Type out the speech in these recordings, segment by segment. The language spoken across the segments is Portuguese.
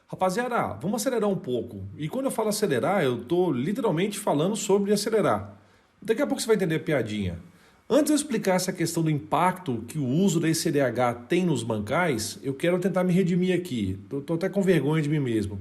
Rapaziada, vamos acelerar um pouco. E quando eu falo acelerar, eu tô literalmente falando sobre acelerar. Daqui a pouco você vai entender a piadinha. Antes de eu explicar essa questão do impacto que o uso da ECDH tem nos bancais, eu quero tentar me redimir aqui. Tô até com vergonha de mim mesmo.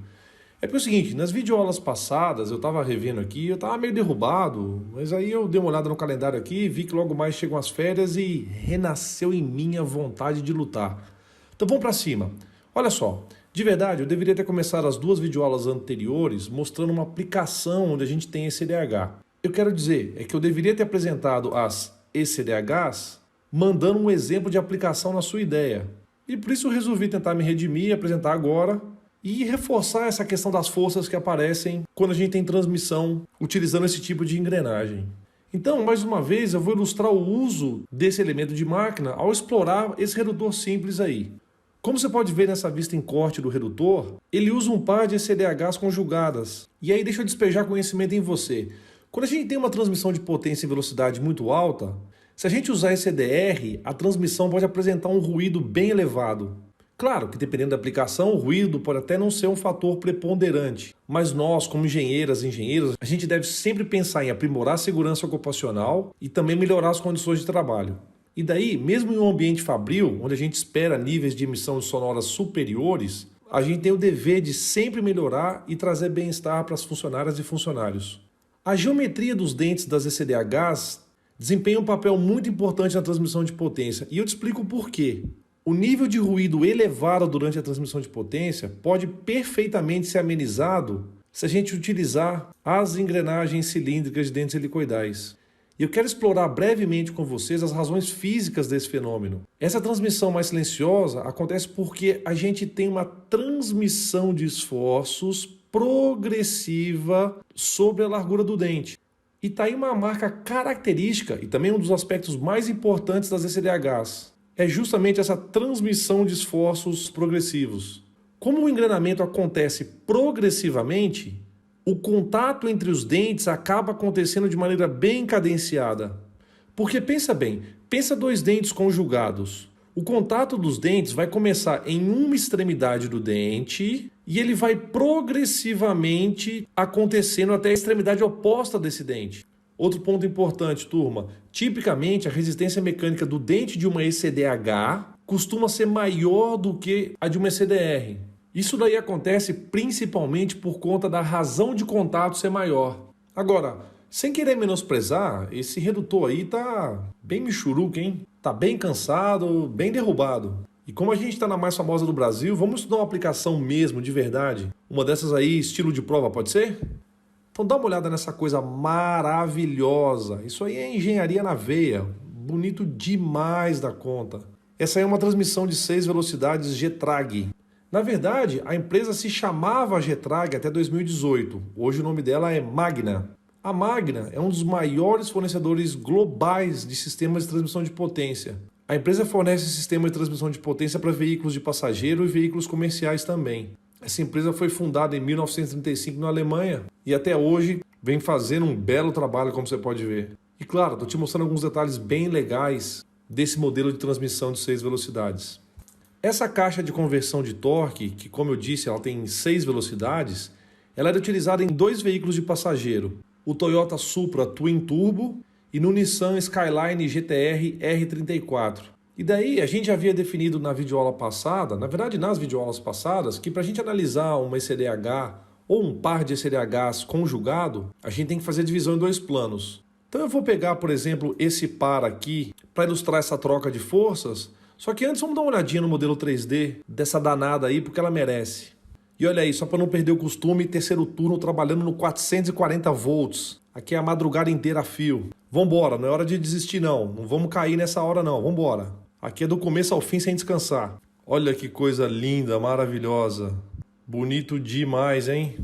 É porque é o seguinte, nas videoaulas passadas, eu tava revendo aqui, eu tava meio derrubado, mas aí eu dei uma olhada no calendário aqui, vi que logo mais chegam as férias e renasceu em mim a vontade de lutar. Então vamos pra cima. Olha só, de verdade, eu deveria ter começado as duas videoaulas anteriores mostrando uma aplicação onde a gente tem ECDH. Eu quero dizer, é que eu deveria ter apresentado as ECDHs mandando um exemplo de aplicação na sua ideia. E por isso eu resolvi tentar me redimir e apresentar agora e reforçar essa questão das forças que aparecem quando a gente tem transmissão utilizando esse tipo de engrenagem. Então, mais uma vez, eu vou ilustrar o uso desse elemento de máquina ao explorar esse redutor simples aí. Como você pode ver nessa vista em corte do redutor, ele usa um par de ECDHs conjugadas. E aí deixa eu despejar conhecimento em você. Quando a gente tem uma transmissão de potência e velocidade muito alta, se a gente usar ECDR, a transmissão pode apresentar um ruído bem elevado. Claro que dependendo da aplicação, o ruído pode até não ser um fator preponderante, mas nós, como engenheiras e engenheiros, a gente deve sempre pensar em aprimorar a segurança ocupacional e também melhorar as condições de trabalho. E daí, mesmo em um ambiente fabril, onde a gente espera níveis de emissão sonoras superiores, a gente tem o dever de sempre melhorar e trazer bem-estar para as funcionárias e funcionários. A geometria dos dentes das ECDHs desempenha um papel muito importante na transmissão de potência, e eu te explico o porquê. O nível de ruído elevado durante a transmissão de potência pode perfeitamente ser amenizado se a gente utilizar as engrenagens cilíndricas de dentes helicoidais. E eu quero explorar brevemente com vocês as razões físicas desse fenômeno. Essa transmissão mais silenciosa acontece porque a gente tem uma transmissão de esforços progressiva sobre a largura do dente. E está aí uma marca característica e também um dos aspectos mais importantes das ECDHs. É justamente essa transmissão de esforços progressivos. Como o engrenamento acontece progressivamente, o contato entre os dentes acaba acontecendo de maneira bem cadenciada. Porque pensa bem, pensa dois dentes conjugados. O contato dos dentes vai começar em uma extremidade do dente e ele vai progressivamente acontecendo até a extremidade oposta desse dente. Outro ponto importante, turma, tipicamente a resistência mecânica do dente de uma ECDH costuma ser maior do que a de uma ECDR. Isso daí acontece principalmente por conta da razão de contato ser maior. Agora, sem querer menosprezar, esse redutor aí tá bem michuruca, hein? Tá bem cansado, bem derrubado. E como a gente tá na mais famosa do Brasil, vamos estudar uma aplicação mesmo, de verdade? Uma dessas aí, estilo de prova, pode ser? Então dá uma olhada nessa coisa maravilhosa. Isso aí é engenharia na veia. Bonito demais da conta. Essa aí é uma transmissão de 6 velocidades Getrag. Na verdade, a empresa se chamava Getrag até 2018. Hoje o nome dela é Magna. A Magna é um dos maiores fornecedores globais de sistemas de transmissão de potência. A empresa fornece sistemas de transmissão de potência para veículos de passageiro e veículos comerciais também. Essa empresa foi fundada em 1935 na Alemanha e até hoje vem fazendo um belo trabalho, como você pode ver. E claro, estou te mostrando alguns detalhes bem legais desse modelo de transmissão de 6 velocidades. Essa caixa de conversão de torque, que como eu disse, ela tem 6 velocidades, ela era utilizada em 2 veículos de passageiro, o Toyota Supra Twin Turbo e no Nissan Skyline GTR R34. E daí a gente já havia definido na videoaula passada, na verdade nas videoaulas passadas, que para a gente analisar uma ECDH ou um par de ECDHs conjugado, a gente tem que fazer a divisão em 2 planos. Então eu vou pegar, por exemplo, esse par aqui para ilustrar essa troca de forças, só que antes vamos dar uma olhadinha no modelo 3D dessa danada aí, porque ela merece. E olha aí, só para não perder o costume, terceiro turno trabalhando no 440 volts. Aqui é a madrugada inteira a fio. Vambora, não é hora de desistir não, não vamos cair nessa hora não, vambora. Aqui é do começo ao fim sem descansar. Olha que coisa linda, maravilhosa. Bonito demais, hein?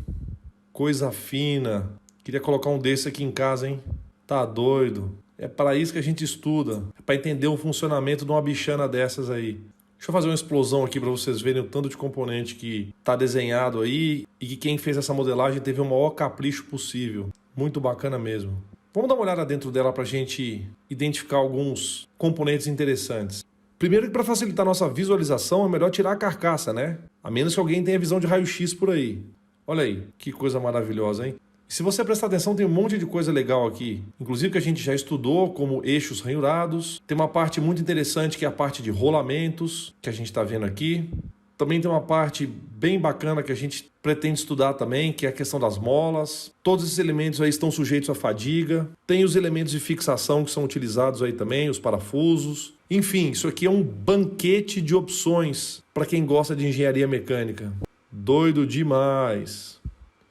Coisa fina. Queria colocar um desse aqui em casa, hein? Tá doido. É para isso que a gente estuda. É para entender o funcionamento de uma bichana dessas aí. Deixa eu fazer uma explosão aqui para vocês verem o tanto de componente que tá desenhado aí e que quem fez essa modelagem teve o maior capricho possível. Muito bacana mesmo. Vamos dar uma olhada dentro dela para a gente identificar alguns componentes interessantes. Primeiro que para facilitar a nossa visualização é melhor tirar a carcaça, né? A menos que alguém tenha visão de raio-x por aí. Olha aí, que coisa maravilhosa, hein? E se você prestar atenção, tem um monte de coisa legal aqui. Inclusive que a gente já estudou, como eixos ranhurados. Tem uma parte muito interessante que é a parte de rolamentos, que a gente está vendo aqui. Também tem uma parte bem bacana que a gente pretende estudar também, que é a questão das molas. Todos esses elementos aí estão sujeitos à fadiga. Tem os elementos de fixação que são utilizados aí também, os parafusos. Enfim, isso aqui é um banquete de opções para quem gosta de engenharia mecânica. Doido demais!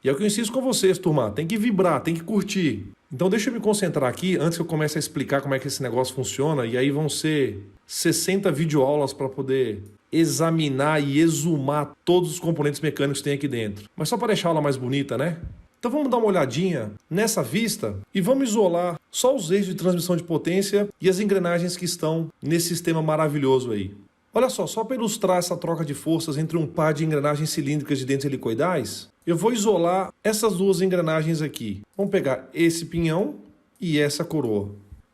E é o que eu insisto com vocês, turma. Tem que vibrar, tem que curtir. Então deixa eu me concentrar aqui antes que eu comece a explicar como é que esse negócio funciona. E aí vão ser 60 videoaulas para poder examinar e exumar todos os componentes mecânicos que tem aqui dentro. Mas só para deixar a aula mais bonita, né? Então vamos dar uma olhadinha nessa vista e vamos isolar só os eixos de transmissão de potência e as engrenagens que estão nesse sistema maravilhoso aí. Olha só para ilustrar essa troca de forças entre um par de engrenagens cilíndricas de dentes helicoidais, eu vou isolar essas duas engrenagens aqui. Vamos pegar esse pinhão e essa coroa.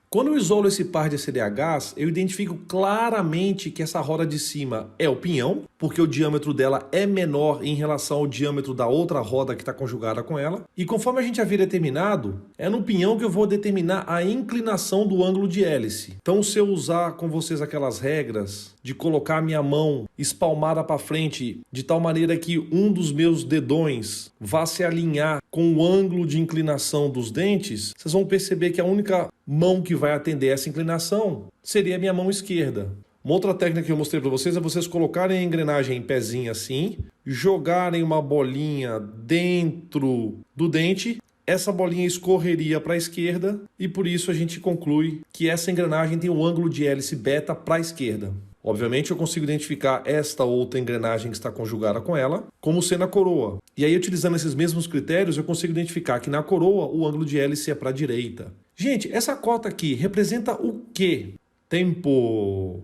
Quando eu isolo esse par de CDHs, eu identifico claramente que essa roda de cima é o pinhão, porque o diâmetro dela é menor em relação ao diâmetro da outra roda que está conjugada com ela. E conforme a gente havia determinado, é no pinhão que eu vou determinar a inclinação do ângulo de hélice. Então, se eu usar com vocês aquelas regras de colocar a minha mão espalmada para frente, de tal maneira que um dos meus dedões vá se alinhar com o ângulo de inclinação dos dentes, vocês vão perceber que a única mão que vai atender essa inclinação seria a minha mão esquerda. Uma outra técnica que eu mostrei para vocês é vocês colocarem a engrenagem em pezinho assim, jogarem uma bolinha dentro do dente, essa bolinha escorreria para a esquerda e por isso a gente conclui que essa engrenagem tem um ângulo de hélice beta para a esquerda. Obviamente eu consigo identificar esta outra engrenagem que está conjugada com ela como sendo a coroa. E aí, utilizando esses mesmos critérios, eu consigo identificar que na coroa o ângulo de hélice é para a direita. Gente, essa cota aqui representa o quê? Tempo.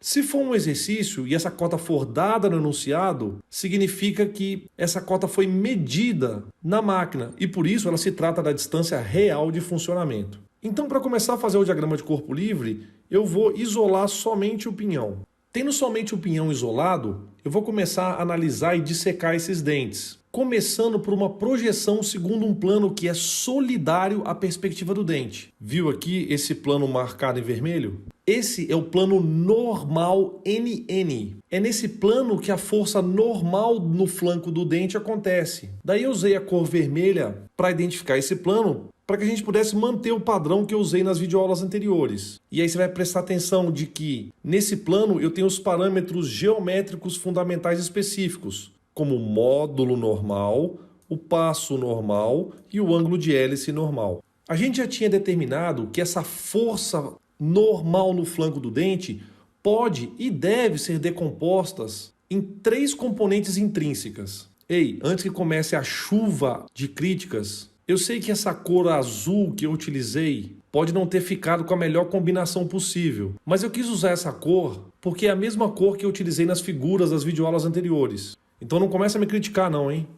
Se for um exercício e essa cota for dada no enunciado, significa que essa cota foi medida na máquina e por isso ela se trata da distância real de funcionamento. Então, para começar a fazer o diagrama de corpo livre, eu vou isolar somente o pinhão. Tendo somente o pinhão isolado, eu vou começar a analisar e dissecar esses dentes, começando por uma projeção segundo um plano que é solidário à perspectiva do dente. Viu aqui esse plano marcado em vermelho? Esse é o plano normal NN. É nesse plano que a força normal no flanco do dente acontece. Daí eu usei a cor vermelha para identificar esse plano, para que a gente pudesse manter o padrão que eu usei nas videoaulas anteriores. E aí você vai prestar atenção de que, nesse plano, eu tenho os parâmetros geométricos fundamentais específicos, como o módulo normal, o passo normal e o ângulo de hélice normal. A gente já tinha determinado que essa força normal no flanco do dente pode e deve ser decompostas em 3 componentes intrínsecas. Ei, antes que comece a chuva de críticas, eu sei que essa cor azul que eu utilizei pode não ter ficado com a melhor combinação possível, mas eu quis usar essa cor porque é a mesma cor que eu utilizei nas figuras das videoaulas anteriores. Então não começa a me criticar não, hein?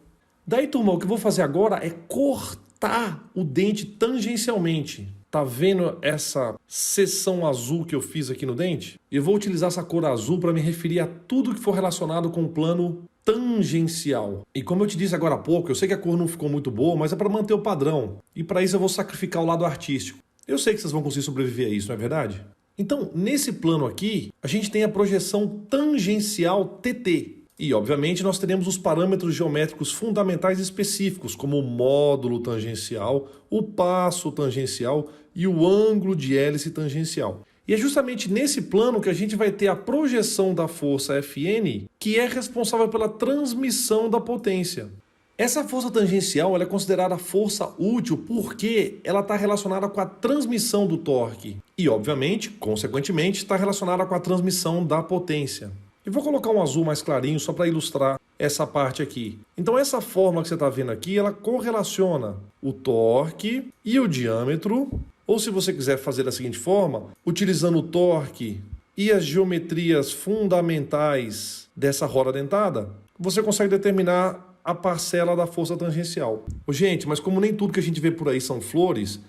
Daí, turma, o que eu vou fazer agora é cortar o dente tangencialmente. Tá vendo essa seção azul que eu fiz aqui no dente? Eu vou utilizar essa cor azul para me referir a tudo que for relacionado com o plano tangencial. E como eu te disse agora há pouco, eu sei que a cor não ficou muito boa, mas é para manter o padrão. E para isso eu vou sacrificar o lado artístico. Eu sei que vocês vão conseguir sobreviver a isso, não é verdade? Então, nesse plano aqui, a gente tem a projeção tangencial TT. E, obviamente, nós teremos os parâmetros geométricos fundamentais específicos, como o módulo tangencial, o passo tangencial e o ângulo de hélice tangencial. E é justamente nesse plano que a gente vai ter a projeção da força Fn, que é responsável pela transmissão da potência. Essa força tangencial ela é considerada força útil porque ela está relacionada com a transmissão do torque. E, obviamente, consequentemente, está relacionada com a transmissão da potência. Eu vou colocar um azul mais clarinho só para ilustrar essa parte aqui. Então essa fórmula que você está vendo aqui, ela correlaciona o torque e o diâmetro, ou se você quiser fazer da seguinte forma, utilizando o torque e as geometrias fundamentais dessa roda dentada, você consegue determinar a parcela da força tangencial. Gente, mas como nem tudo que a gente vê por aí são flores,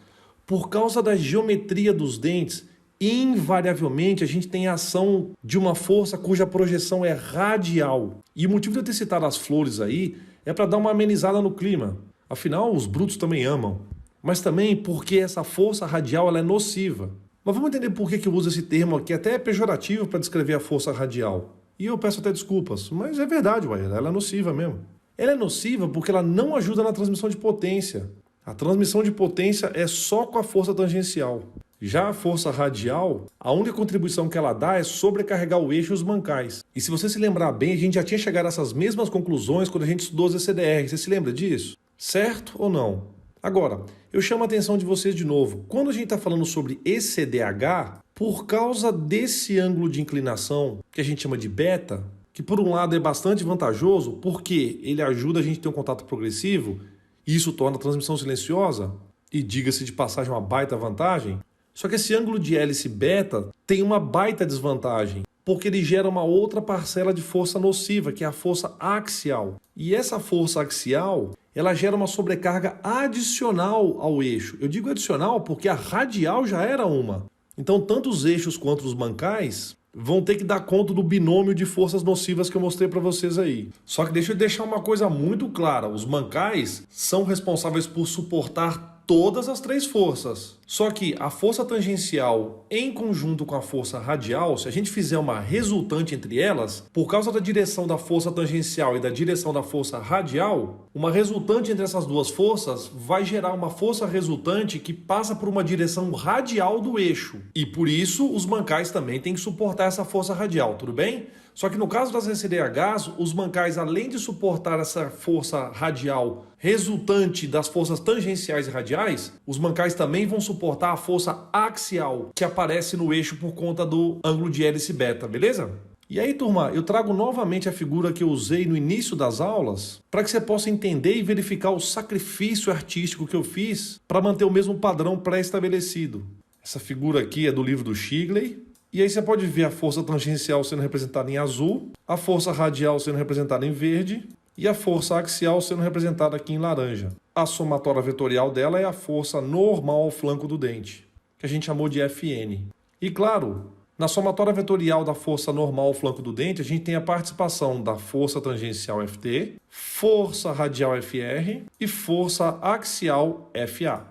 por causa da geometria dos dentes, invariavelmente a gente tem a ação de uma força cuja projeção é radial. E o motivo de eu ter citado as flores aí é para dar uma amenizada no clima. Afinal, os brutos também amam. Mas também porque essa força radial ela é nociva. Mas vamos entender por que eu uso esse termo aqui, até pejorativo, para descrever a força radial. E eu peço até desculpas, mas é verdade, ué, ela é nociva mesmo. Ela é nociva porque ela não ajuda na transmissão de potência. A transmissão de potência é só com a força tangencial. Já a força radial, a única contribuição que ela dá é sobrecarregar o eixo e os mancais. E se você se lembrar bem, a gente já tinha chegado a essas mesmas conclusões quando a gente estudou os ECDR. Você se lembra disso? Certo ou não? Agora, eu chamo a atenção de vocês de novo. Quando a gente está falando sobre ECDH, por causa desse ângulo de inclinação que a gente chama de beta, que por um lado é bastante vantajoso, porque ele ajuda a gente a ter um contato progressivo, e isso torna a transmissão silenciosa, e diga-se de passagem uma baita vantagem. Só que esse ângulo de hélice beta tem uma baita desvantagem, porque ele gera uma outra parcela de força nociva, que é a força axial. E essa força axial, ela gera uma sobrecarga adicional ao eixo. Eu digo adicional porque a radial já era uma. Então, tanto os eixos quanto os mancais vão ter que dar conta do binômio de forças nocivas que eu mostrei para vocês aí. Só que deixa eu deixar uma coisa muito clara. Os mancais são responsáveis por suportar todas as três forças. Só que a força tangencial em conjunto com a força radial, se a gente fizer uma resultante entre elas, por causa da direção da força tangencial e da direção da força radial, uma resultante entre essas duas forças vai gerar uma força resultante que passa por uma direção radial do eixo. E por isso os mancais também têm que suportar essa força radial, tudo bem? Só que no caso das ECDHs, os mancais, além de suportar essa força radial resultante das forças tangenciais e radiais, os mancais também vão suportar a força axial que aparece no eixo por conta do ângulo de hélice beta, beleza? E aí, turma, eu trago novamente a figura que eu usei no início das aulas para que você possa entender e verificar o sacrifício artístico que eu fiz para manter o mesmo padrão pré-estabelecido. Essa figura aqui é do livro do Shigley. E aí você pode ver a força tangencial sendo representada em azul, a força radial sendo representada em verde e a força axial sendo representada aqui em laranja. A somatória vetorial dela é a força normal ao flanco do dente, que a gente chamou de Fn. E claro, na somatória vetorial da força normal ao flanco do dente, a gente tem a participação da força tangencial Ft, força radial Fr e força axial Fa.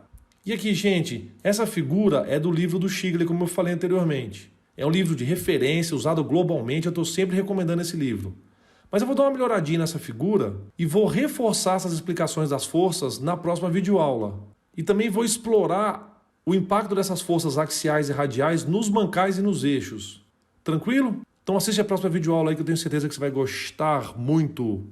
E aqui, gente, essa figura é do livro do Shigley, como eu falei anteriormente. É um livro de referência, usado globalmente, eu estou sempre recomendando esse livro. Mas eu vou dar uma melhoradinha nessa figura e vou reforçar essas explicações das forças na próxima videoaula. E também vou explorar o impacto dessas forças axiais e radiais nos mancais e nos eixos. Tranquilo? Então assiste a próxima videoaula aí que eu tenho certeza que você vai gostar muito.